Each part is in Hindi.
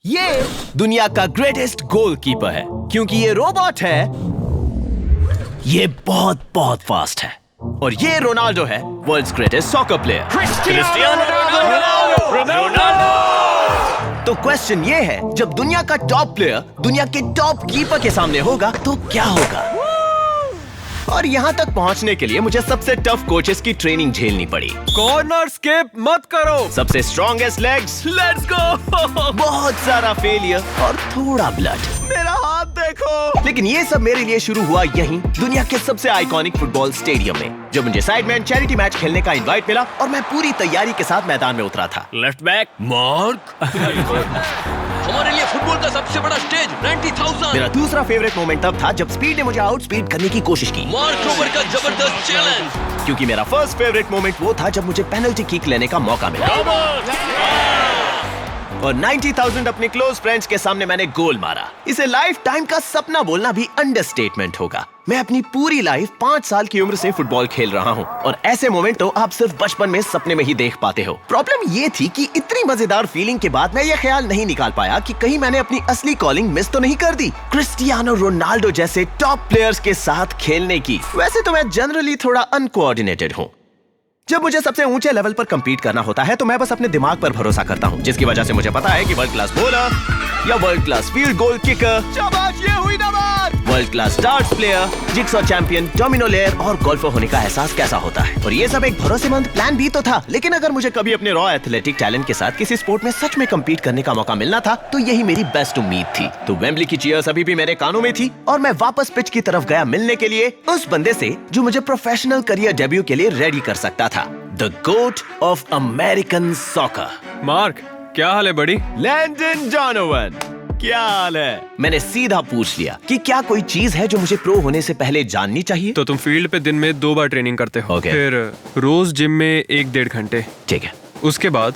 ये दुनिया का ग्रेटेस्ट गोलकीपर है क्योंकि ये रोबोट है। ये बहुत बहुत फास्ट है और ये रोनाल्डो है, world's greatest soccer player Cristiano Ronaldo. तो क्वेश्चन ये है, जब दुनिया का टॉप प्लेयर दुनिया के टॉप कीपर के सामने होगा तो क्या होगा? और यहाँ तक पहुँचने के लिए मुझे सबसे टफ कोचेस की ट्रेनिंग झेलनी पड़ी। कॉर्नर स्किप मत करो। सबसे स्ट्रॉन्गेस्ट लेग्स, लेट्स गो। बहुत सारा फेलियर और थोड़ा ब्लड। मेरा हाथ देखो। लेकिन ये सब मेरे लिए शुरू हुआ यहीं, दुनिया के सबसे आइकॉनिक फुटबॉल स्टेडियम में, जब मुझे साइडमैन चैरिटी मैच खेलने का इनवाइट मिला और मैं पूरी तैयारी के साथ मैदान में उतरा था। Left back mark. हमारे लिए फुटबॉल का सबसे बड़ा स्टेज 90,000। मेरा दूसरा फेवरेट मोमेंट तब था जब स्पीड ने मुझे आउट स्पीड करने की कोशिश की। मार्क रोबर का जबरदस्त चैलेंज। क्योंकि मेरा फर्स्ट फेवरेट मोमेंट वो था जब मुझे पेनल्टी किक लेने का मौका मिला और 90,000 अपने क्लोज फ्रेंड्स के सामने मैंने गोल मारा। इसे लाइफ टाइम का सपना बोलना भी अंडरस्टेटमेंट होगा। मैं अपनी पूरी लाइफ 5 साल की उम्र से फुटबॉल खेल रहा हूँ और ऐसे मोमेंट तो आप सिर्फ बचपन में सपने में ही देख पाते हो। प्रॉब्लम ये थी कि इतनी मजेदार फीलिंग के बाद मैं ये ख्याल नहीं निकाल पाया कि कहीं मैंने अपनी असली कॉलिंग मिस तो नहीं कर दी, क्रिस्टियानो रोनाल्डो जैसे टॉप प्लेयर्स के साथ खेलने की। वैसे तो मैं जनरली थोड़ा अनकोऑर्डिनेटेड हूँ। जब मुझे सबसे ऊंचे लेवल पर कंपीट करना होता है तो मैं बस अपने दिमाग पर भरोसा करता हूं, जिसकी वजह से मुझे पता है कि वर्ल्ड क्लास बॉलर या world class field goal kicker, शाबाश ये हुई ना बात, world class darts player, jigsaw champion, domino layer और गोल्फर होने का एहसास कैसा होता है। और ये सब एक भरोसेमंद प्लान भी तो था, लेकिन अगर मुझे कभी अपने रॉ एथलेटिक टैलेंट के साथ किसी स्पोर्ट में सच में कंपीट करने का मौका मिलना था तो यही मेरी बेस्ट उम्मीद थी। तो वेम्बली की चीयर्स अभी भी मेरे कानों में थी और मैं वापस पिच की तरफ गया मिलने के लिए उस बंदे से जो मुझे प्रोफेशनल करियर डेब्यू के लिए रेडी कर सकता था, The GOAT of American Soccer। Mark, क्या हाल है बड़ी? लैंडन डोनोवन, क्या हाल है? मैंने सीधा पूछ लिया कि क्या कोई चीज है जो मुझे प्रो होने से पहले जाननी चाहिए? तो तुम फील्ड पे दिन में 2 बार ट्रेनिंग करते हो। Okay। फिर रोज जिम में 1-1.5 घंटे। ठीक है। उसके बाद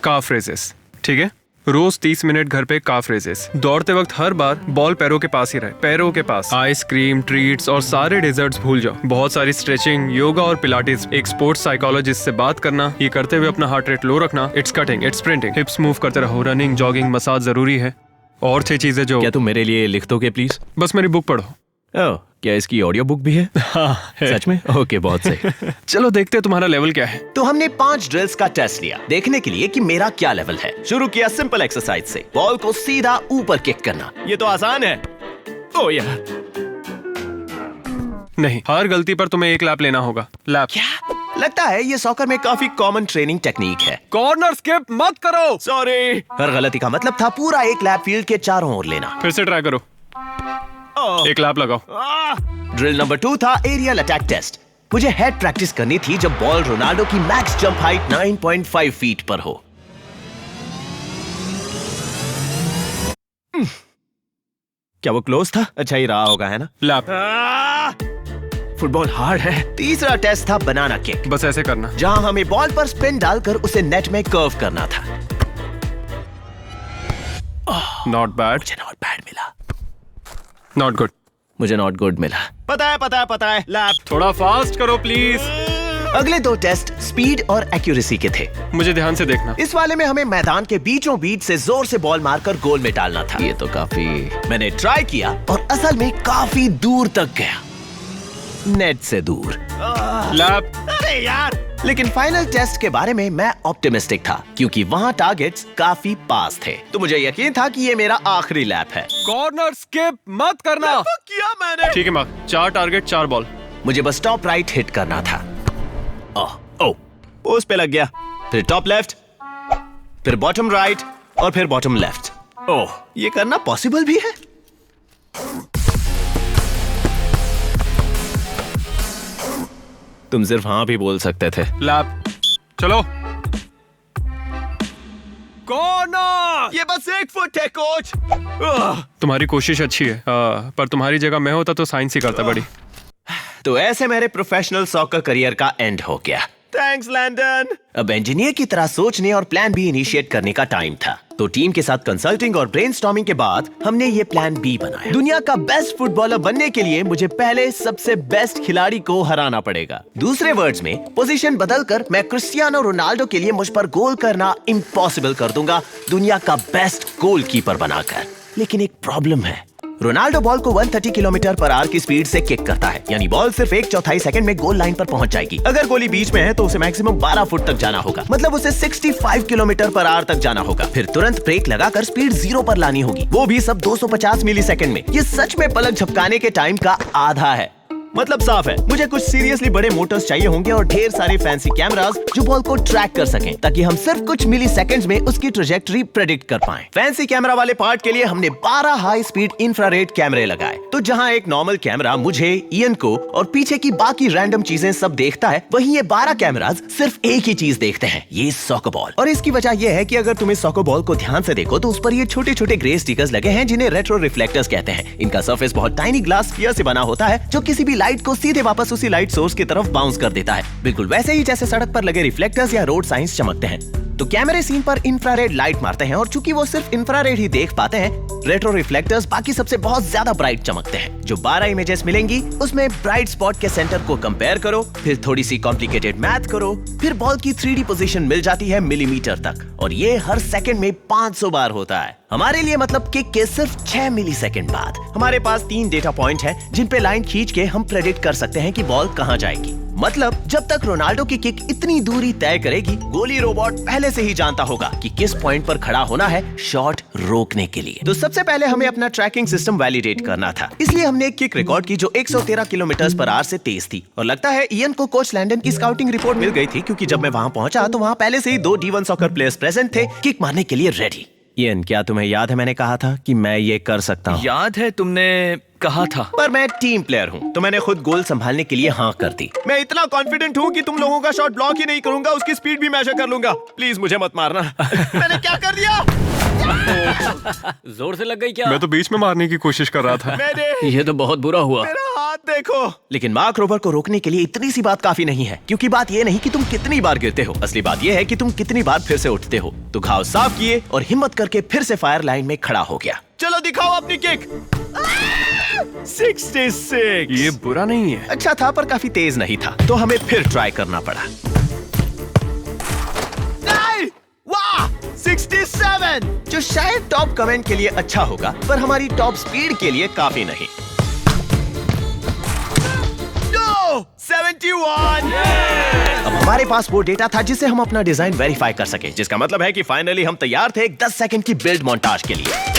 काफ रेसेस, ठीक है? रोज 30 मिनट घर पे काफ रेसेस। दौड़ते वक्त हर बार बॉल पैरों के पास ही रहे, पैरों के पास। आइसक्रीम, ट्रीट्स और सारे डेजर्ट्स भूल जाओ। बहुत सारी स्ट्रेचिंग, योगा और पिलाटिस। एक स्पोर्ट्स साइकोलॉजिस्ट से बात करना, ये करते हुए अपना हार्ट रेट लो रखना। It's cutting, it's sprinting, हिप्स move करते रहो। रनिंग, जॉगिंग, मसाज जरूरी है। और 6 चीजें जो क्या तुम मेरे लिए लिख दोगे प्लीज? बस मेरी बुक पढ़ो। ओह, क्या इसकी ऑडियो बुक भी है? हाँ है। सच में? ओके, बहुत सही। चलो देखते हैं तुम्हारा लेवल क्या है। तो हमने 5 ड्रिल्स का टेस्ट लिया देखने के लिए कि मेरा क्या लेवल है। शुरू किया सिंपल एक्सरसाइज से, बॉल को सीधा ऊपर किक करना। ये तो आसान है। ओ यार, नहीं, हर गलती पर तुम्हें 1 लैप लेना होगा। लैप। क्या? लगता है ये सॉकर में काफी कॉमन ट्रेनिंग टेक्निक है। कॉर्नर स्किप मत करो। सॉरी। हर गलती का मतलब था पूरा 1 लैप फील्ड के चारों ओर लेना। फिर से ट्राई करो। 1 लैप लगाओ। ड्रिल नंबर 2 था एरियल अटैक टेस्ट। मुझे हेड प्रैक्टिस करनी थी जब बॉल रोनाल्डो की मैक्स जंप हाइट 9.5 फीट पर हो। क्या वो क्लोज था? अच्छा ही रहा होगा, है ना? लैप। फुटबॉल हार्ड है। तीसरा टेस्ट था बनाना किक। बस ऐसे करना। जहां हमें बॉल पर स्पिन डालकर उसे नेट में कर्व करना था। Not bad. मुझे नॉट बैड मिला। Not good. मुझे नॉट गुड मिला। पता है लैप। थोड़ा फास्ट करो प्लीज। अगले 2 टेस्ट स्पीड और एक्यूरेसी के थे। मुझे ध्यान से देखना। इस वाले में हमें मैदान के बीचों बीच से जोर से बॉल मारकर गोल में डालना था। ये तो काफी। मैंने ट्राई किया और असल में काफी दूर तक गया, नेट से दूर। लैप। अरे यार, लेकिन फाइनल टेस्ट के बारे में मैं ऑप्टिमिस्टिक था क्योंकि वहाँ टारगेट्स काफी पास थे। तो मुझे यकीन था कि ये मेरा आखिरी लैप है। कॉर्नर स्किप मत करना। किया मैंने। ठीक है मार्क, 4 टारगेट 4 बॉल। मुझे बस टॉप राइट हिट करना था। ओह, पोस्ट पे लग गया। फिर टॉप लेफ्ट, फिर बॉटम राइट और फिर बॉटम लेफ्ट। ओह, ये करना पॉसिबल भी है? तुम सिर्फ हाँ भी बोल सकते थे। लैप। चलो। कॉर्नर। ये बस 1 फुट है कोच। तुम्हारी कोशिश अच्छी है, पर तुम्हारी जगह मैं होता तो साइंस ही करता बड़ी। तो ऐसे मेरे प्रोफेशनल सॉकर करियर का एंड हो गया। Thanks Landon. अब इंजीनियर की तरह सोचने और प्लान भी इनिशिएट करने का टाइम था। तो टीम के साथ कंसल्टिंग और ब्रेनस्टॉर्मिंग के बाद हमने ये प्लान बी बनाया। दुनिया का बेस्ट फुटबॉलर बनने के लिए मुझे पहले सबसे बेस्ट खिलाड़ी को हराना पड़ेगा। दूसरे वर्ड्स में पोजीशन बदलकर मैं क्रिस्टियानो रोनाल्डो के लिए मुझ पर गोल करना इम्पॉसिबल कर दूंगा, दुनिया का बेस्ट गोलकीपर बनाकर। लेकिन एक प्रॉब्लम है, रोनाल्डो बॉल को 130 किलोमीटर पर आवर की स्पीड से किक करता है, यानी बॉल सिर्फ 1/4 सेकंड में गोल लाइन पर पहुंच जाएगी। अगर गोली बीच में है तो उसे मैक्सिमम 12 फुट तक जाना होगा, मतलब उसे 65 किलोमीटर पर आवर तक जाना होगा। फिर तुरंत ब्रेक लगाकर स्पीड 0 पर लानी होगी, वो भी सब 250 मिलीसेकंड में। ये सच में पलक झपकाने के टाइम का आधा है। मतलब साफ है, मुझे कुछ सीरियसली बड़े मोटर्स चाहिए होंगे और ढेर सारे फैंसी कैमरास जो बॉल को ट्रैक कर सकें, ताकि हम सिर्फ कुछ मिली सेकेंड्स में उसकी ट्रेजेक्टरी प्रेडिक्ट कर पाएं। फैंसी कैमरा वाले पार्ट के लिए हमने 12 हाई स्पीड इंफ्रारेड कैमरे लगाए। तो जहां एक नॉर्मल कैमरा मुझे, इयन को और पीछे की बाकी रैंडम चीजें सब देखता है, वहीं ये 12 कैमरास सिर्फ एक ही चीज देखते हैं, ये सॉकर बॉल। और इसकी वजह यह है कि अगर तुम इस सॉकर बॉल को ध्यान से देखो तो उस पर ये छोटे छोटे ग्रे स्टिकर्स लगे हैं, जिन्हें रेट्रो रिफ्लेक्टर्स कहते हैं। इनका सरफेस बहुत टाइनी ग्लास स्फीयर से बना होता है, जो किसी भी लाइट को सीधे वापस उसी लाइट सोर्स की तरफ बाउंस कर देता है, बिल्कुल वैसे ही जैसे सड़क पर लगे रिफ्लेक्टर्स या रोड साइंस चमकते हैं। तो कैमरे सीन पर इंफ्रारेड लाइट मारते हैं और चूंकि वो सिर्फ इंफ्रारेड ही देख पाते हैं, रेट्रो रिफ्लेक्टर्स बाकी सबसे बहुत ज्यादा ब्राइट चमकते हैं। जो 12 इमेजेस मिलेंगी उसमें ब्राइट स्पॉट के सेंटर को कंपेयर करो, फिर थोड़ी सी कॉम्प्लिकेटेड मैथ करो, फिर बॉल की 3D पोजीशन मिल जाती है मिलीमीटर तक, और ये हर सेकंड में 500 बार होता है। हमारे लिए मतलब किक के सिर्फ 6 मिलीसेकंड बाद हमारे पास 3 डेटा पॉइंट हैं, जिन पे लाइन खींच के हम प्रेडिक्ट कर सकते हैं कि बॉल कहां जाएगी। मतलब जब तक रोनाल्डो की किक इतनी दूरी तय करेगी, गोली रोबोट पहले से ही जानता होगा कि किस पॉइंट पर खड़ा होना है शॉट रोकने के लिए। तो सबसे पहले हमें अपना ट्रैकिंग सिस्टम वैलिडेट करना था, इसलिए हमने एक किक रिकॉर्ड की जो 113 किलोमीटर पर आवर से तेज थी। और लगता है इयन को कोच लैंडन की स्काउटिंग रिपोर्ट मिल गई थी, क्योंकि जब मैं वहां पहुंचा तो वहां पहले से ही 2 D1 सॉकर प्लेयर्स प्रेजेंट थे, किक मारने के लिए रेडी। इयन, क्या तुम्हें याद है मैंने कहा था कि मैं ये कर सकता हूँ? याद है तुमने कहा था। पर मैं टीम प्लेयर हूँ, तो मैंने खुद गोल संभालने के लिए हाँ कर दी। मैं इतना कॉन्फिडेंट हूँ कि तुम लोगों का शॉट ब्लॉक ही नहीं करूंगा, उसकी स्पीड भी मेजर कर लूंगा। प्लीज मुझे मत मारना। मैंने क्या कर दिया? जोर से लग गई क्या? मैं तो बीच में मारने की कोशिश कर रहा था। ये तो बहुत बुरा हुआ। मेरा हाथ देखो। लेकिन मार्क रोबर को रोकने के लिए इतनी सी बात काफी नहीं है, क्योंकि बात ये नहीं कि तुम कितनी बार गिरते हो, असली बात ये है कि तुम कितनी बार फिर से उठते हो। तो घाव साफ किए और हिम्मत करके फिर से फायर लाइन में खड़ा हो गया। चलो दिखाओ अपनी किक। 66। ये बुरा नहीं है। अच्छा था पर काफी तेज नहीं था, तो हमें फिर ट्राई करना पड़ा। वाह, 67, जो शायद टॉप कमेंट के लिए अच्छा होगा, पर हमारी टॉप स्पीड के लिए काफी नहीं। 71। अब हमारे पास वो डेटा था जिसे हम अपना डिजाइन वेरीफाई कर सके, जिसका मतलब है कि फाइनली हम तैयार थे एक 10 सेकंड की बिल्ड मोन्टाज के लिए।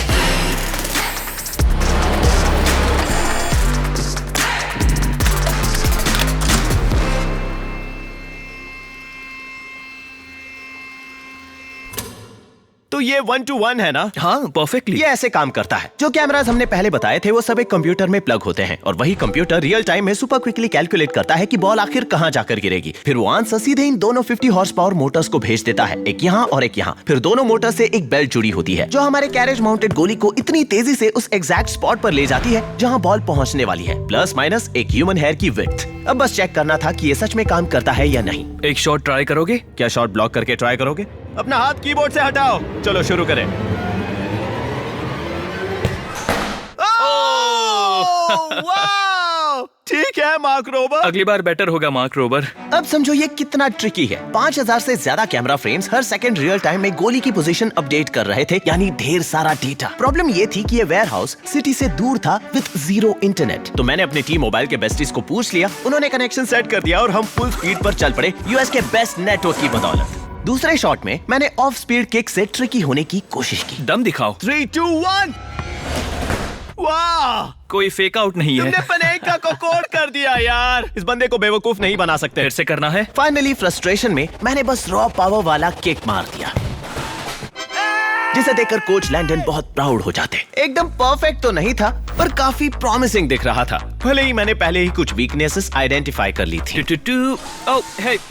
तो ये 1 to 1 है ना? हाँ, परफेक्टली। ये ऐसे काम करता है। जो कैमरास हमने पहले बताए थे वो सब एक कंप्यूटर में प्लग होते हैं, और वही कंप्यूटर रियल टाइम में सुपर क्विकली कैलकुलेट करता है कि बॉल आखिर कहां जाकर गिरेगी। फिर वो आंसर सीधे इन दोनों 50 हॉर्स पावर मोटर्स को भेज देता है, एक यहाँ और एक यहाँ। फिर दोनों मोटर से एक बेल्ट जुड़ी होती है, जो हमारे कैरेज माउंटेड गोली को इतनी तेजी से उस एग्जैक्ट स्पॉट पर ले जाती है जहाँ बॉल पहुँचने वाली है, प्लस माइनस एक ह्यूमन हेयर की विड्थ। अब बस चेक करना था कि ये सच में काम करता है या नहीं। एक शॉट ट्राई करोगे? क्या शॉट ब्लॉक करके ट्राई करोगे? अपना हाथ कीबोर्ड से हटाओ। चलो शुरू करें। वाह! ठीक है मार्क रोबर। अगली बार बेटर होगा मार्क रोबर। अब समझो ये कितना ट्रिकी है। 5000 से ज्यादा कैमरा फ्रेम्स हर सेकंड रियल टाइम में गोली की पोजीशन अपडेट कर रहे थे, यानी ढेर सारा डेटा। प्रॉब्लम ये थी कि ये वेयरहाउस सिटी से दूर था विद 0 इंटरनेट। तो मैंने अपने टीम मोबाइल के बेस्टीज को पूछ लिया, उन्होंने कनेक्शन सेट कर दिया और हम फुल स्पीड पर चल पड़े यूएस के बेस्ट नेटवर्क की बदौलत। दूसरे शॉट में मैंने ऑफ स्पीड किक से ट्रिकी होने की कोशिश की। दम दिखाओ। 3, 2, 1। वाह! कोई फेक आउट नहीं है। तुमने पनेका को कोड कर दिया यार। इस बंदे को बेवकूफ नहीं बना सकते। फिर से करना है। फाइनली फ्रस्ट्रेशन में मैंने बस रॉ पावर वाला किक मार दिया, जिसे देखकर कोच लैंडन बहुत प्राउड हो जाते। एकदम परफेक्ट तो नहीं था, पर काफी प्रॉमिसिंग दिख रहा था, भले ही मैंने पहले ही कुछ वीकनेसेस आइडेंटिफाई कर ली थी।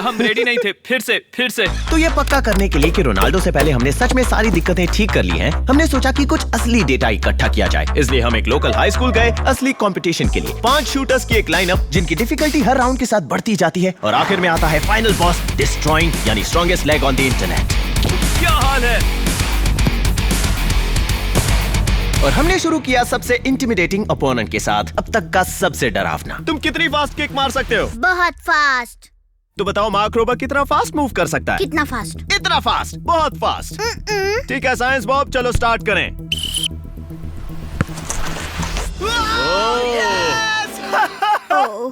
हम रेडी नहीं थे। फिर से। तो ये पक्का करने के लिए कि रोनाल्डो से पहले हमने सच में सारी दिक्कतें ठीक कर ली हैं, हमने सोचा कि कुछ असली डेटा इकट्ठा किया जाए। इसलिए हम एक लोकल हाई स्कूल गए असली कंपटीशन के लिए। 5 शूटर्स की एक लाइनअप, जिनकी डिफिकल्टी हर राउंड के साथ बढ़ती जाती है, और आखिर में आता है फाइनल बॉस, डिस्ट्रॉइंग यानी strongest leg on the internet. क्या हाल है? और हमने शुरू किया सबसे इंटिमिडेटिंग अपोनेंट के साथ, अब तक का सबसे डरावना। तुम कितनी फास्ट किक मार सकते हो? बहुत फास्ट। तो बताओ मार्क रोबर कितना फास्ट मूव कर सकता है? कितना फास्ट? इतना फास्ट, बहुत फास्ट। ठीक है साइंस बॉब, चलो स्टार्ट करें।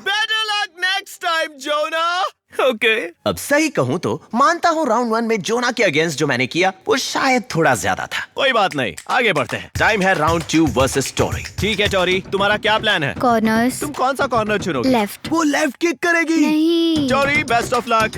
Better luck next time, Jonah. Okay अब सही कहूँ तो मानता हूँ राउंड 1 में जोना के अगेंस्ट जो मैंने किया वो शायद थोड़ा ज्यादा था। कोई बात नहीं, आगे बढ़ते हैं। टाइम है राउंड 2 वर्सेस टोरी। ठीक है टोरी, तुम्हारा क्या प्लान है? कॉर्नर्स। तुम कौन सा कॉर्नर चुनोगे? लेफ्ट। वो लेफ्ट किक करेगी। नहीं। Tori best of luck.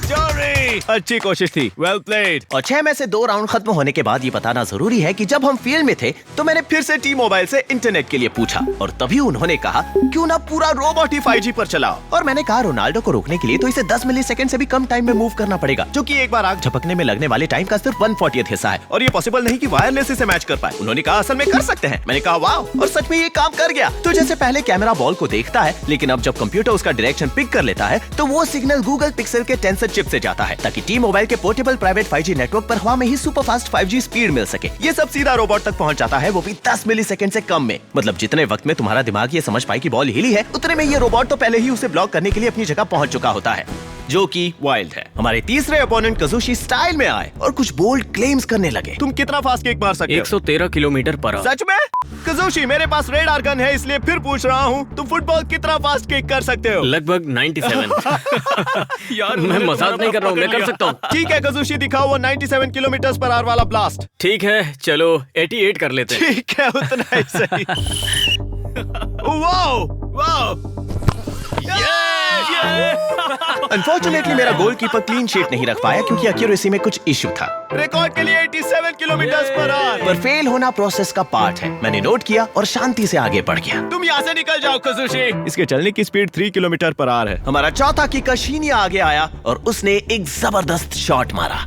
Tori अच्छी कोशिश थी, वेल प्लेड। और 6 में से 2 राउंड खत्म होने के बाद ये बताना जरूरी है कि जब हम फील्ड में थे तो मैंने फिर से टी मोबाइल से इंटरनेट के लिए पूछा और तभी उन्होंने कहा क्यों ना पूरा रोबोट ही 5G पर चलाओ। और मैंने कहा रोनाल्डो को रोकने के लिए तो इसे 10 मिलीसेकंड से भी कम टाइम में मूव करना पड़ेगा, जो कि एक बार आग झपकने में लगने वाले टाइम का सिर्फ 1/40 हिस्सा है और ये पॉसिबल नहीं कि वायरलेस इसे मैच कर पाए। उन्होंने कहा असल में कर सकते हैं। मैंने कहा वाओ, और सच में ये काम कर गया। तो जैसे पहले कैमरा बॉल को देखता है, लेकिन अब जब कंप्यूटर उसका डायरेक्शन पिक कर लेता है तो वो सिग्नल गूगल पिक्सल के टेंसर चिप से जाता है ताकि टी मोबाइल के पोर्टेबल प्राइवेट 5G नेटवर्क पर हवा में ही सुपर फास्ट 5G स्पीड मिल सके। ये सब सीधा रोबोट तक पहुंच जाता है, वो भी 10 मिलीसेकंड से कम में। मतलब जितने वक्त में तुम्हारा दिमाग ये समझ पाए कि बॉल हिली है, उतने में ये रोबोट तो पहले ही उसे ब्लॉक करने के लिए अपनी जगह पहुंच चुका होता है, जो कि वाइल्ड है। हमारे तीसरे अपोनेंट कजुशी स्टाइल में आए और कुछ बोल्ड क्लेम्स करने लगे। तुम कितना फास्ट किक मार सकते हो? 113 किलोमीटर पर आवर। सच में? कजुशी मेरे पास रेडार गन है इसलिए फिर पूछ रहा हूँ, तुम फुटबॉल कितना फास्ट किक कर सकते हो? लगभग 97। यार मैं मजाक नहीं कर रहा हूँ, मैं कर सकता हूँ। ठीक है कजुशी, दिखाओ वो 97 किलोमीटर पर आवर वाला ब्लास्ट। ठीक है चलो 88 कर लेते हैं। ठीक है, उतना ही सही। वाओ वाओ, अनफॉर्चुनेटली मेरा गोलकीपर क्लीन शीट नहीं रख पाया क्योंकि एक्यूरेसी में कुछ इशू था। रिकॉर्ड के लिए 87 किलोमीटर पर आवर। पर फेल होना प्रोसेस का पार्ट है। मैंने नोट किया और शांति से आगे बढ़ गया। तुम यहाँ से निकल जाओ कजुशी। इसके चलने की स्पीड 3 किलोमीटर पर आवर है। हमारा चौथा किकर शीनिया आगे आया और उसने एक जबरदस्त शॉट मारा।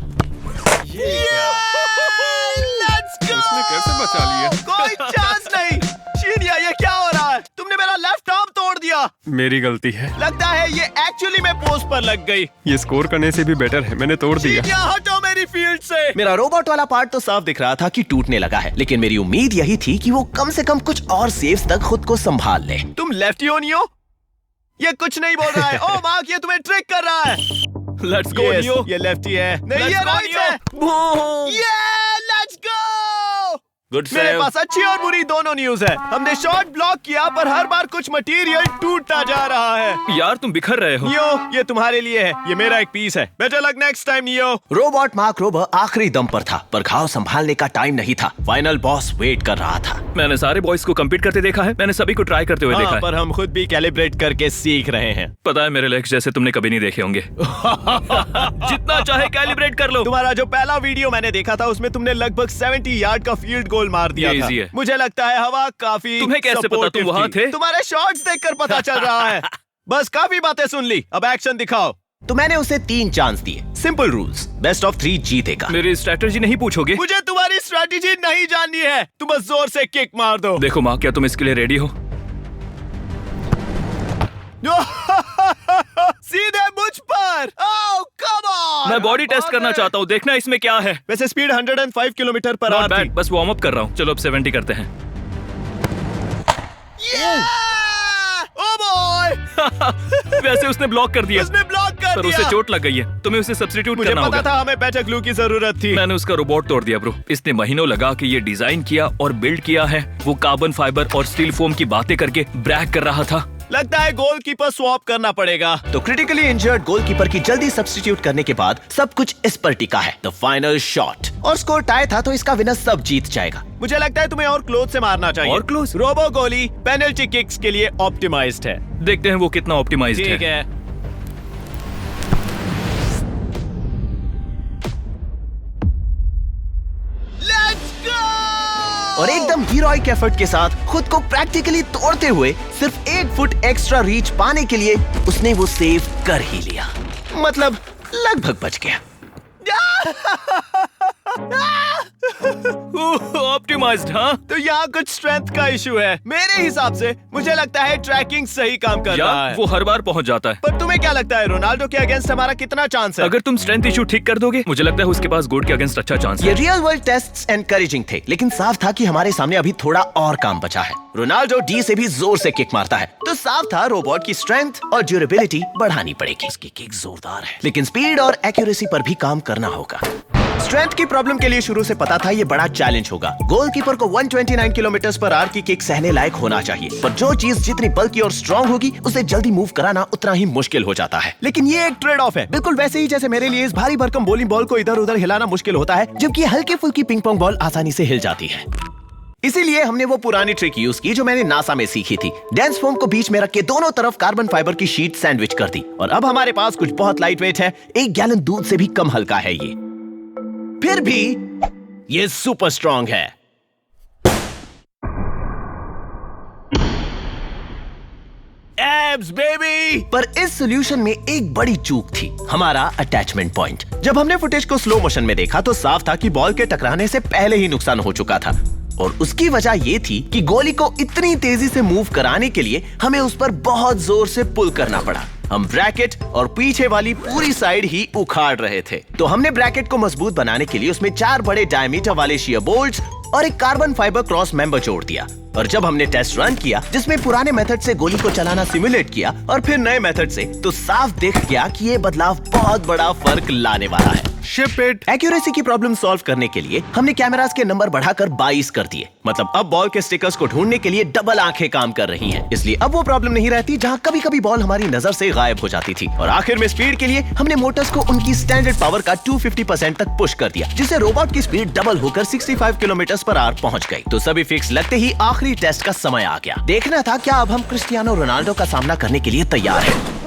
उसने कैसे बचा लिया? कोई चांस नहीं। शीनिया, ये क्या हो रहा है? तुमने मेरा लेफ्ट आर्म तोड़ दिया। मेरी गलती है। लगता है ये एक्चुअली में पोस्ट पर लग गई। ये स्कोर करने से भी बेटर है, मैंने तोड़ दिया। शीनिया, हटो मेरी फील्ड से। मेरा रोबोट वाला पार्ट तो साफ दिख रहा था कि टूटने लगा है, लेकिन मेरी उम्मीद यही थी कि वो कम से कम कुछ और सेव्स तक खुद को संभाल ले। तुम लेफ्टी नियो? ये कुछ नहीं बोल रहा है। ओह मार्क, ये तुम्हें ट्रिक कर रहा है। Let's go neo. ये लेफ्टी है। नहीं, ये राइट है। ये लेट्स गो। गुड मेरे सेव। पास अच्छी और बुरी दोनों न्यूज है। हमने शॉट ब्लॉक किया पर हर बार कुछ मटेरियल टूटता जा रहा है। यार तुम बिखर रहे हो। नियो, ये तुम्हारे लिए है, ये मेरा एक पीस है। Better luck next time neo. Robot mark Rober आखिरी दम पर था, पर घाव संभालने का टाइम नहीं था। फाइनल बॉस वेट कर रहा था। मैंने सारे बॉयज को कम्पीट करते देखा है, मैंने सभी को ट्राई करते हुए देखा है। पर हम खुद भी कैलिब्रेट करके सीख रहे हैं। पता है मेरे लेग्स जैसे तुमने कभी नहीं देखे होंगे। जितना चाहे कैलिब्रेट कर लो। तुम्हारा जो पहला वीडियो मैंने देखा था उसमें तुमने लगभग 70 यार्ड का फील्ड गोल मार दिया था। है। मुझे लगता है हवा काफी तुम्हें कैसे पता? तुम वहाँ थे? तुम्हारे शॉट्स देखकर पता चल रहा है। बस काफी बातें सुन ली, अब एक्शन दिखाओ। तो मैंने उसे 3 चांस दिए। सिंपल रूल्स, बेस्ट ऑफ 3 जीतेगा। मेरी स्ट्रेटजी नहीं पूछोगे? मुझे तुम्हारी स्ट्रेटजी नहीं जाननी है, तुम बस जोर से किक मार दो। देखो माँ, क्या तुम इसके लिए रेडी हो? सीधे मुझ पर। ओह कम ऑन। मैं बॉडी टेस्ट करना चाहता हूँ, देखना इसमें क्या है। वैसे स्पीड 105 किलोमीटर पर आवर थी। बस वार्म अप कर रहा हूँ। चलो अब 70 करते हैं। Oh boy. वैसे उसने ब्लॉक कर दिया। उसने ब्लॉक कर पर दिया। उसे चोट लग गई है, तुम्हें उसे सब्स्टिट्यूट मुझे करना पता होगा। था हमें बेटर ग्लू की जरूरत थी। मैंने उसका रोबोट तोड़ दिया ब्रो। इसने महीनों लगा के ये डिजाइन किया और बिल्ड किया है। वो कार्बन फाइबर और स्टील फोम की बातें करके ब्रैग कर रहा था। लगता है गोलकीपर स्वैप करना पड़ेगा। तो क्रिटिकली इंजर्ड गोलकीपर की जल्दी सब्स्टिट्यूट करने के बाद सब कुछ इस पर टिका है। The final shot. और स्कोर टाई था तो इसका विनर सब जीत जाएगा। मुझे लगता है तुम्हें और क्लोज से मारना चाहिए। और क्लोज? रोबो गोली पेनल्टी किक्स के लिए ऑप्टिमाइज्ड है। देखते हैं वो कितना ऑप्टिमाइज्ड है। ठीक है। Let's go. और एकदम हीरोइक एफर्ट के साथ खुद को प्रैक्टिकली तोड़ते हुए सिर्फ 1 फुट एक्स्ट्रा रीच पाने के लिए उसने वो सेव कर ही लिया। मतलब लगभग बच गया। ऑप्टिमाइज्ड, हाँ? तो यहाँ कुछ स्ट्रेंथ का इशू है मेरे हिसाब से। मुझे लगता है ट्रैकिंग सही काम कर रहा यार है। वो हर बार पहुंच जाता है। पर तुम्हें क्या लगता है रोनाल्डो के अगेंस्ट हमारा कितना चांस है? अगर तुम स्ट्रेंथ इशू ठीक कर दोगे, मुझे लगता है उसके पास गोट के अगेंस्ट अच्छा चांस ये है। रियल वर्ल्ड टेस्ट्स एनकरेजिंग थे, लेकिन साफ था कि हमारे सामने अभी थोड़ा और काम बचा है। रोनाल्डो डी से भी जोर से किक मारता है, तो साफ था रोबोट की स्ट्रेंथ और ड्यूरेबिलिटी बढ़ानी पड़ेगी। इसकी किक जोरदार है, लेकिन स्पीड और एक्यूरेसी पर भी काम करना होगा। स्ट्रेंथ की प्रॉब्लम के लिए शुरू से पता था ये बड़ा चैलेंज होगा। गोलकीपर को 129 किलोमीटर पर आवर की किक सहने लायक होना चाहिए, पर जो चीज जितनी बल्कि और स्ट्रॉन्ग होगी उसे जल्दी मूव कराना उतना ही मुश्किल हो जाता है। लेकिन ये एक ट्रेड ऑफ है, बिल्कुल वैसे ही जैसे मेरे लिए इस भारी भरकम बॉलिंग बॉल को इधर उधर हिलाना मुश्किल होता है, जबकि हल्की फुल्की पिंग पोंग बॉल आसानी से हिल जाती है। इसीलिए हमने वो पुरानी ट्रिक यूज की जो मैंने नासा में सीखी थी। डेंस फोम को बीच में रख के दोनों तरफ कार्बन फाइबर की शीट सैंडविच कर दी, और अब हमारे पास कुछ बहुत लाइट वेट है। 1 गैलन दूध से भी कम हल्का है ये, फिर भी ये सुपर स्ट्रॉन्ग है। Abs baby! पर इस सॉल्यूशन में एक बड़ी चूक थी, हमारा अटैचमेंट पॉइंट। जब हमने फुटेज को स्लो मोशन में देखा तो साफ था कि बॉल के टकराने से पहले ही नुकसान हो चुका था, और उसकी वजह ये थी कि गोली को इतनी तेजी से मूव कराने के लिए हमें उस पर बहुत जोर से पुल करना पड़ा। हम ब्रैकेट और पीछे वाली पूरी साइड ही उखाड़ रहे थे, तो हमने ब्रैकेट को मजबूत बनाने के लिए उसमें 4 बड़े डायमीटर वाले शियर बोल्ट्स और एक कार्बन फाइबर क्रॉस मेंबर जोड़ दिया। और जब हमने टेस्ट रन किया जिसमें पुराने मेथड से गोली को चलाना सिमुलेट किया और फिर नए मेथड से, तो साफ दिख गया कि ये बदलाव बहुत बड़ा फर्क लाने वाला है। Ship it. एक्यूरेसी की प्रॉब्लम सॉल्व करने के लिए हमने कैमरास के नंबर बढ़ाकर 22 कर दिए। मतलब अब बॉल के स्टिकर्स को ढूंढने के लिए डबल आंखें काम कर रही हैं। इसलिए अब वो प्रॉब्लम नहीं रहती जहां कभी कभी बॉल हमारी नजर से गायब हो जाती थी। और आखिर में स्पीड के लिए हमने मोटर्स को उनकी स्टैंडर्ड पावर का 250% तक पुश कर दिया, जिससे रोबोट की स्पीड डबल होकर 65 किलोमीटर पर आवर पहुंच गई। तो सभी फिक्स लगते ही आखिरी टेस्ट का समय आ गया। देखना था क्या अब हम क्रिस्टियानो रोनाल्डो का सामना करने के लिए तैयार हैं।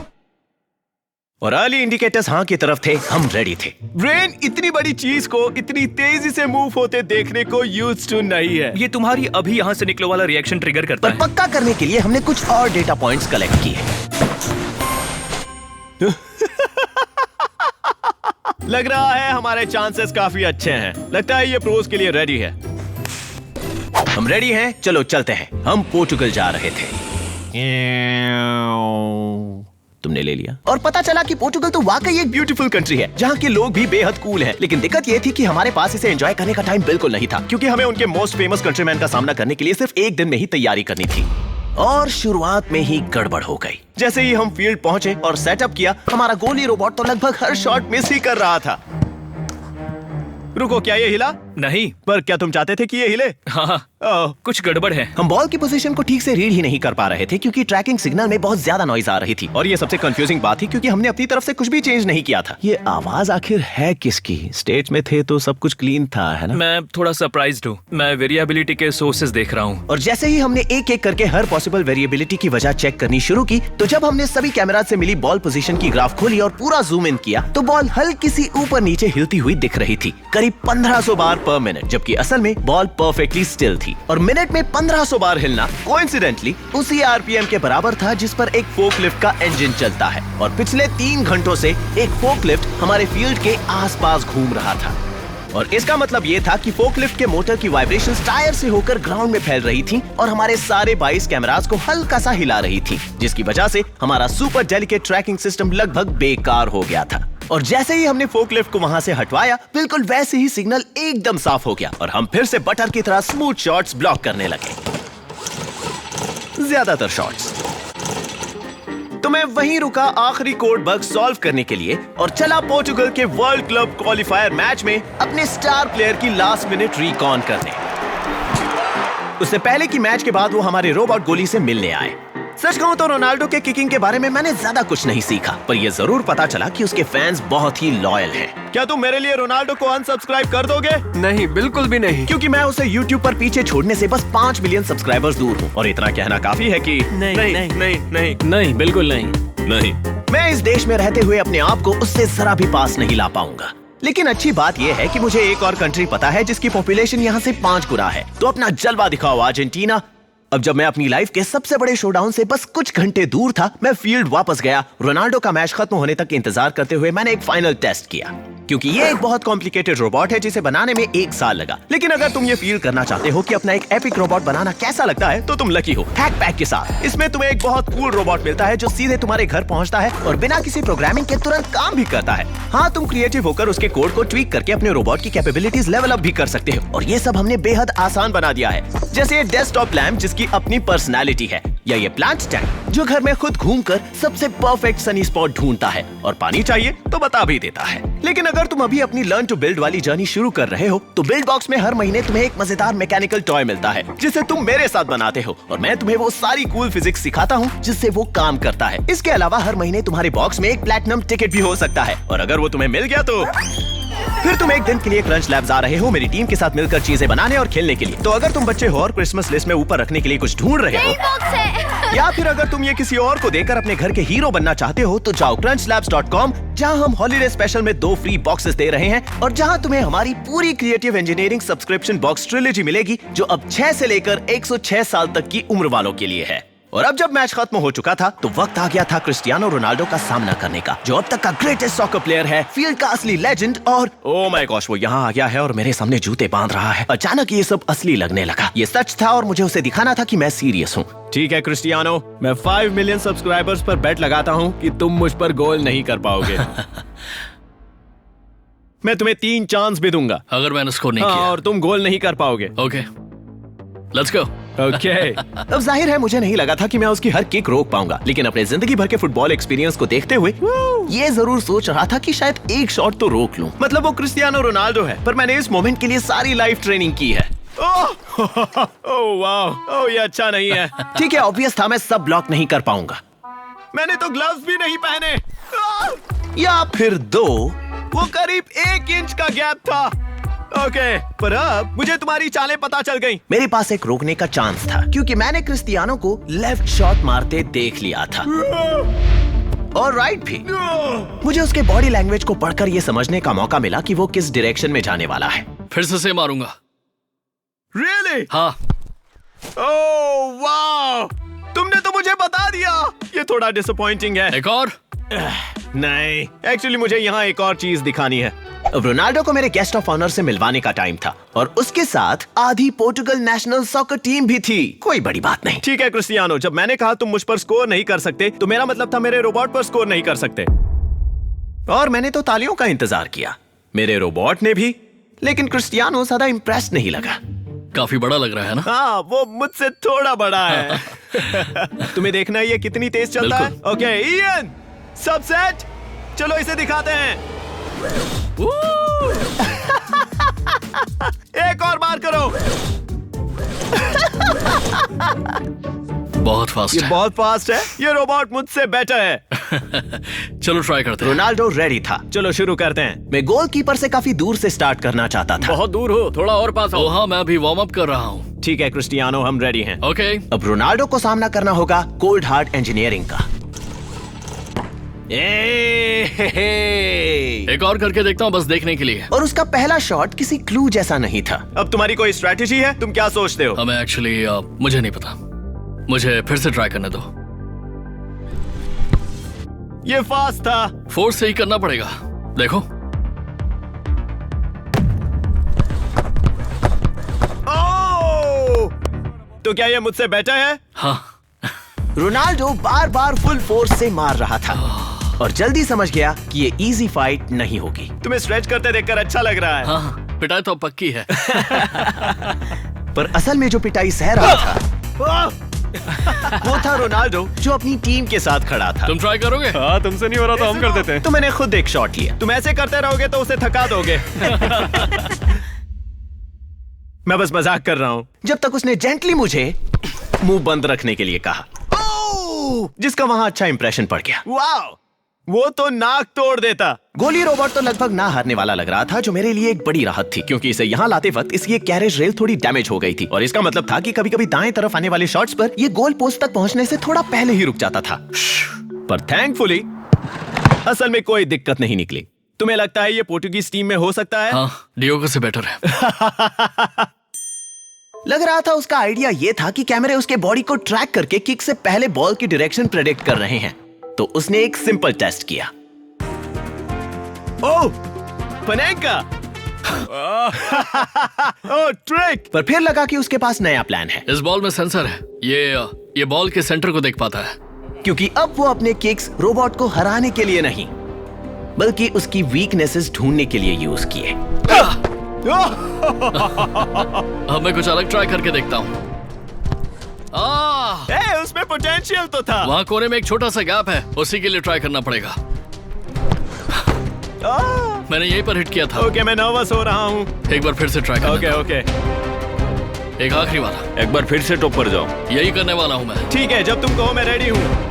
और अर्ली इंडिकेटर्स हाँ की तरफ थे, हम रेडी थे। ब्रेन इतनी बड़ी चीज को इतनी तेजी से मूव होते देखने को यूज्ड टू नहीं है। ये तुम्हारी अभी यहाँ से निकलो वाला रिएक्शन ट्रिगर करता पर है। पक्का करने के लिए हमने कुछ और डेटा पॉइंट्स कलेक्ट किए। लग रहा है हमारे चांसेस काफी अच्छे हैं। लगता है ये प्रोज के लिए रेडी है। हम रेडी हैं, चलो चलते हैं। हम पोर्टुगल जा रहे थे। तुमने ले लिया। और पता चला कि पोर्टुगल तो वाकई एक ब्यूटीफुल कंट्री है जहाँ के लोग भी बेहद कूल हैं। लेकिन दिक्कत ये थी कि हमारे पास इसे एंजॉय करने का टाइम बिल्कुल नहीं था, क्योंकि हमें उनके मोस्ट फेमस कंट्रीमैन का सामना करने के लिए सिर्फ 1 दिन में ही तैयारी करनी थी। और शुरुआत में ही गड़बड़ हो गई। जैसे ही हम फील्ड पहुंचे और सेटअप किया, हमारा गोली रोबोट तो लगभग हर शॉट मिस ही कर रहा था। रुको, क्या ये हिला? नहीं। पर क्या तुम चाहते थे कि ये हिले? हाँ, कुछ गड़बड़ है। हम बॉल की पोजीशन को ठीक से रीड ही नहीं कर पा रहे थे, क्योंकि ट्रैकिंग सिग्नल में बहुत ज्यादा नॉइज आ रही थी। और ये सबसे कंफ्यूजिंग बात थी, क्योंकि हमने अपनी तरफ से कुछ भी चेंज नहीं किया था। ये आवाज आखिर है किसकी? स्टेज में थे तो सब कुछ क्लीन था, है ना? मैं थोड़ा सरप्राइज्ड हूँ। मैं वेरिएबिलिटी के सोर्सेज देख रहा हूँ। और जैसे ही हमने एक एक करके हर पॉसिबल वेरिएबिलिटी की वजह चेक करनी शुरू की, तो जब हमने सभी कैमरा से मिली बॉल पोजीशन की ग्राफ खोली और पूरा जूम इन किया, तो बॉल हल्की सी ऊपर नीचे हिलती हुई दिख रही थी, करीब 1500 बार पर मिनट, जबकि असल में बॉल परफेक्टली स्टिल थी। और मिनट में 1500 बार हिलना कोइंसिडेंटली उसी आरपीएम के बराबर था जिस पर एक फोकलिफ्ट का इंजन चलता है। और पिछले 3 घंटों से एक फोकलिफ्ट हमारे फील्ड के आसपास घूम रहा था। और इसका मतलब ये था कि फोकलिफ्ट के मोटर की वाइब्रेशंस टायर से होकर ग्राउंड में फैल रही थी और हमारे सारे 22 कैमरास को हल्का सा हिला रही थी, जिसकी वजह से हमारा सुपर डेलिकेट ट्रैकिंग सिस्टम लगभग बेकार हो गया था। और जैसे ही हमने फोकलिफ्ट को वहां से हटवाया, बिल्कुल वैसे ही सिग्नल एकदम साफ हो गया और हम फिर से बटर की तरह स्मूथ शॉट्स ब्लॉक करने लगे, ज्यादातर शॉट्स। तो मैं वहीं रुका आखिरी कोड बग सॉल्व करने के लिए और चला पोर्टुगल के वर्ल्ड क्लब क्वालिफायर मैच में अपने स्टार प्लेयर की लास्ट मिनट रिकॉन करने। उससे पहले कि मैच के बाद वो हमारे रोबोट गोली से मिलने आए। सच कहूं तो रोनाल्डो के किकिंग के बारे में मैंने ज्यादा कुछ नहीं सीखा, पर यह जरूर पता चला कि उसके फैंस बहुत ही लॉयल हैं। क्या तुम मेरे लिए रोनाल्डो को अनसब्सक्राइब कर दोगे? नहीं, बिल्कुल भी नहीं। क्योंकि मैं उसे YouTube पर पीछे छोड़ने से बस 5 मिलियन सब्सक्राइबर्स दूर हूँ, और इतना कहना काफी है कि नहीं, बिल्कुल नहीं। मैं इस देश में रहते हुए अपने आप को उससे जरा भी पास नहीं ला पाऊंगा। लेकिन अच्छी बात यह है कि मुझे एक और कंट्री पता है जिसकी पॉपुलेशन यहाँ से 5 गुना है। तो अपना जलवा दिखाओ अर्जेंटीना, अब जब मैं अपनी लाइफ के सबसे बड़े शोडाउन से बस कुछ घंटे दूर था, मैं फील्ड वापस गया। रोनाल्डो का मैच खत्म होने तक इंतजार करते हुए मैंने एक फाइनल टेस्ट किया, क्योंकि ये एक बहुत कॉम्प्लिकेटेड रोबोट है जिसे बनाने में 1 साल लगा। लेकिन अगर तुम ये फील करना चाहते हो कि अपना एक एपिक रोबोट बनाना कैसा लगता है, तो तुम लकी हो हैक पैक के साथ। इसमें तुम्हें एक बहुत कूल रोबोट मिलता है जो सीधे तुम्हारे घर पहुंचता है और बिना किसी प्रोग्रामिंग के तुरंत काम भी करता है। हाँ, तुम क्रिएटिव होकर उसके कोड को ट्वीक करके अपने रोबोट की कैपेबिलिटीज लेवल अप भी कर सकते हो, और ये सब हमने बेहद आसान बना दिया है। जैसे ये डेस्कटॉप लैंप जिसकी अपनी पर्सनालिटी है, या ये प्लांट स्टैंड जो घर में खुद घूमकर सबसे परफेक्ट सनी स्पॉट ढूंढता है और पानी चाहिए तो बता भी देता है। लेकिन अगर तुम अभी अपनी लर्न टू बिल्ड वाली जर्नी शुरू कर रहे हो, तो बिल्ड बॉक्स में हर महीने तुम्हें एक मजेदार मैकेनिकल टॉय मिलता है जिसे तुम मेरे साथ बनाते हो, और मैं तुम्हें वो सारी कूल फिजिक्स सिखाता हूँ जिससे वो काम करता है। इसके अलावा हर महीने तुम्हारे बॉक्स में एक प्लैटिनम टिकट भी हो सकता है, और अगर वो तुम्हें मिल गया तो फिर तुम एक दिन के लिए क्रंच लैब्स आ रहे हो मेरी टीम के साथ मिलकर चीजें बनाने और खेलने के लिए। तो अगर तुम बच्चे हो और क्रिसमस लिस्ट में ऊपर रखने के लिए कुछ ढूंढ रहे हो, या फिर अगर तुम ये किसी और को देकर अपने घर के हीरो बनना चाहते हो, तो जाओ crunchlabs.com, जहां हम हॉलिडे स्पेशल में 2 फ्री बॉक्सेस दे रहे हैं, और जहां तुम्हें हमारी पूरी creative engineering subscription box trilogy मिलेगी, जो अब 6 से लेकर 106 साल तक की उम्र वालों के लिए है। और अब जब मैच खत्म हो चुका था, तो वक्त आ गया था क्रिस्टियानो रोनाल्डो का सामना करने का, जो अब तक का ग्रेटेस्ट सॉकर प्लेयर है, फील्ड का असली लेजेंड, और ओह माय गॉश, वो यहाँ आ गया है और मेरे सामने जूते बांध रहा है। अचानक ये सब असली लगने लगा। ये सच था और मुझे उसे दिखाना था कि मैं सीरियस हूँ। ठीक है क्रिस्टियानो, मैं 5 मिलियन सब्सक्राइबर्स पर बेट लगाता हूँ कि तुम मुझ पर गोल नहीं कर पाओगे। मैं तुम्हें 3 चांस भी दूंगा अगर मैंने स्कोर नहीं हाँ, किया। और तुम गोल नहीं कर पाओगे। Okay, let's go. ओके। अब जाहिर है मुझे नहीं लगा था कि मैं उसकी हर किक रोक पाऊंगा, लेकिन अपने जिंदगी भर के फुटबॉल एक्सपीरियंस को देखते हुए ये जरूर सोच रहा था कि शायद एक शॉट तो रोक लूं। मतलब वो क्रिस्टियानो रोनाल्डो है, पर मैंने इस मोमेंट के लिए सारी लाइफ ट्रेनिंग की है। ओह वाह, ओह ये अच्छा नहीं है। ठीक है, ऑब्वियस था मैं सब ब्लॉक नहीं कर पाऊंगा। मैंने तो ग्लव्स भी नहीं पहने। या फिर 2, वो करीब 1 इंच का गैप था। ओके, पर अब मुझे तुम्हारी चालें पता चल गई। मेरे पास एक रोकने का चांस था, क्योंकि मैंने क्रिस्टियानो को लेफ्ट शॉट मारते देख लिया था, और राइट भी। मुझे उसके बॉडी लैंग्वेज को पढ़कर यह समझने का मौका मिला कि वो किस डायरेक्शन में जाने वाला है। फिर से मारूंगा। Really? हाँ, ओह वाह, तुमने तो मुझे बता दिया। ये थोड़ा डिसअपॉइंटिंग है। एक और। नहीं, एक्चुअली मुझे यहाँ एक और चीज दिखानी है। अब रोनाल्डो को मेरे गेस्ट ऑफ ऑनर से मिलवाने का टाइम था, और उसके साथ आधी पोर्टुगल नेशनल सॉकर टीम भी थी। कोई बड़ी बात नहीं। ठीक है क्रिस्टियानो, जब मैंने कहा तुम मुझ पर स्कोर नहीं कर सकते, तो मेरा मतलब था मेरे रोबोट पर स्कोर नहीं कर सकते। और मैंने तो तालियों का इंतजार किया, मेरे रोबोट ने भी, लेकिन क्रिस्टियानो ज्यादा इम्प्रेस नहीं लगा। काफी बड़ा लग रहा है ना? हाँ, वो मुझसे थोड़ा बड़ा है। तुम्हें देखना है ये कितनी तेज चलता है। ओके इयन, सब सेट, चलो इसे दिखाते हैं। एक और बार करो। बहुत फास्ट ये है। बहुत फास्ट है। ये रोबोट मुझसे बेटर है। चलो ट्राई करते हैं। रोनाल्डो रेडी था। चलो शुरू करते हैं। मैं गोलकीपर से काफी दूर से स्टार्ट करना चाहता था। बहुत दूर हो, थोड़ा और पास आओ। हाँ, मैं अभी वार्म अप कर रहा हूँ। ठीक है क्रिस्टियानो, हम रेडी हैं। ओके। अब रोनाल्डो को सामना करना होगा कोल्ड हार्ट इंजीनियरिंग का। एक और करके देखता हूँ, बस देखने के लिए। और उसका पहला शॉट किसी क्लू जैसा नहीं था। अब तुम्हारी कोई स्ट्रेटेजी है? तुम क्या सोचते हो? हमें एक्चुअली मुझे नहीं पता। मुझे फिर से ट्राई करने दो। ये फास्ट था। फोर्स से ही करना पड़ेगा। देखो। ओह! तो क्या ये मुझसे बेटर है? हाँ। रोनाल्डो बार बार फुल फोर्स से मार रहा था, और जल्दी समझ गया कि ये इजी फाइट नहीं होगी। तुम्हें स्ट्रेच करते देखकर अच्छा लग रहा है। हाँ, पिटाई तो पक्की है। पर असल में जो पिटाई सह रहा था वो था रोनाल्डो, जो अपनी टीम के साथ खड़ा था। तुम ट्राई करोगे? हाँ, तुमसे नहीं हो रहा तो हम कर देते हैं। तो मैंने खुद एक शॉट लिया। तुम ऐसे करते रहोगे तो उसे थका दोगे। मैं बस मजाक कर रहा हूँ। जब तक उसने जेंटली मुझे मुंह बंद रखने के लिए कहा, जिसका वहां अच्छा इंप्रेशन पड़ गया। वाह, वो तो नाक तोड़ देता। गोली रोबोट तो लगभग ना हारने वाला लग रहा था, जो मेरे लिए एक बड़ी राहत थी, क्योंकि इसे यहाँ लाते वक्त इसकी कैरेज रेल थोड़ी डैमेज हो गई थी, और इसका मतलब था कि कभी-कभी दाएं तरफ आने वाले शॉट्स पर ये गोल पोस्ट तक पहुंचने से थोड़ा पहले ही रुक जाता था। पर थैंकफुली असल में कोई दिक्कत नहीं निकली। तुम्हें लगता है ये पोर्टुगीज टीम में हो सकता है? हाँ, डियोगो से बेटर है। लग रहा था उसका आइडिया ये था कि कैमरे उसके बॉडी को ट्रैक करके किक से पहले बॉल की डायरेक्शन प्रेडिक्ट कर रहे हैं। तो उसने एक सिंपल टेस्ट किया। ओह, पनेका! ओह, ट्रिक! पर फिर लगा कि उसके पास नया प्लान है, इस बॉल में सेंसर है। ये बॉल के सेंटर को देख पाता है। क्योंकि अब वो अपने किक्स रोबोट को हराने के लिए नहीं, बल्कि उसकी वीकनेसेस ढूंढने के लिए यूज किए। अब मैं कुछ अलग ट्राई करके देखता हूँ। उसमें पोटेंशियल तो था। वहाँ कोने में एक छोटा सा गैप है, उसी के लिए ट्राई करना पड़ेगा। मैंने यहीं पर हिट किया था। ओके, मैं नर्वस हो रहा हूँ। एक बार फिर से ट्राई करना। ओके। एक आखिरी वाला। एक बार फिर से टॉप पर जाओ। यही करने वाला हूँ मैं। ठीक है, जब तुम कहो मैं रेडी हूँ।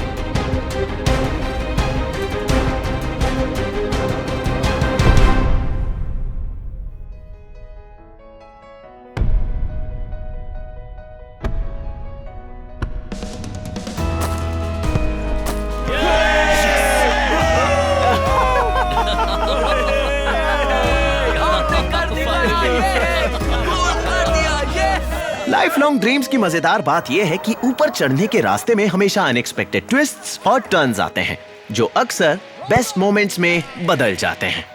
लाइफ लॉन्ग ड्रीम्स की मजेदार बात यह है कि ऊपर चढ़ने के रास्ते में हमेशा अनएक्सपेक्टेड ट्विस्ट्स और टर्न्स आते हैं, जो अक्सर बेस्ट मोमेंट्स में बदल जाते हैं।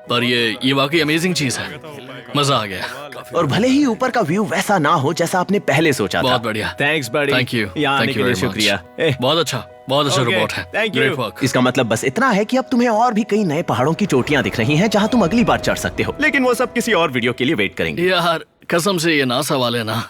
पर ये वाकई अमेजिंग चीज है। मजा आ गया। और भले ही ऊपर का व्यू वैसा ना हो जैसा आपने पहले सोचा था। बहुत बढ़िया। थैंक्स बड़ी। Thank you. यहाँ आने के लिए शुक्रिया। बहुत अच्छा रोबोट है। Great work। इसका मतलब बस इतना है कि अब तुम्हें और भी कई नए पहाड़ों की चोटियां दिख रही हैं जहां तुम अगली बार चढ़ सकते हो, लेकिन वो सब किसी और वीडियो के लिए वेट करेंगे। यार कसम से ये नासा वाले ना।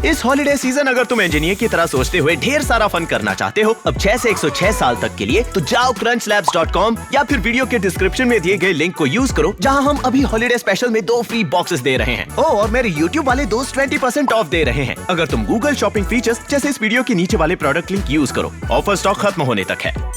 इस हॉलिडे सीजन अगर तुम इंजीनियर की तरह सोचते हुए ढेर सारा फन करना चाहते हो अब 6 से 106 साल तक के लिए, तो जाओ crunchlabs.com या फिर वीडियो के डिस्क्रिप्शन में दिए गए लिंक को यूज करो, जहां हम अभी हॉलिडे स्पेशल में 2 फ्री बॉक्सेस दे रहे हैं। और मेरे YouTube वाले दोस्त 20% ऑफ दे रहे हैं अगर तुम गूगल शॉपिंग फीचर्स जैसे इस वीडियो के नीचे वाले प्रोडक्ट लिंक यूज करो। ऑफर स्टॉक खत्म होने तक है।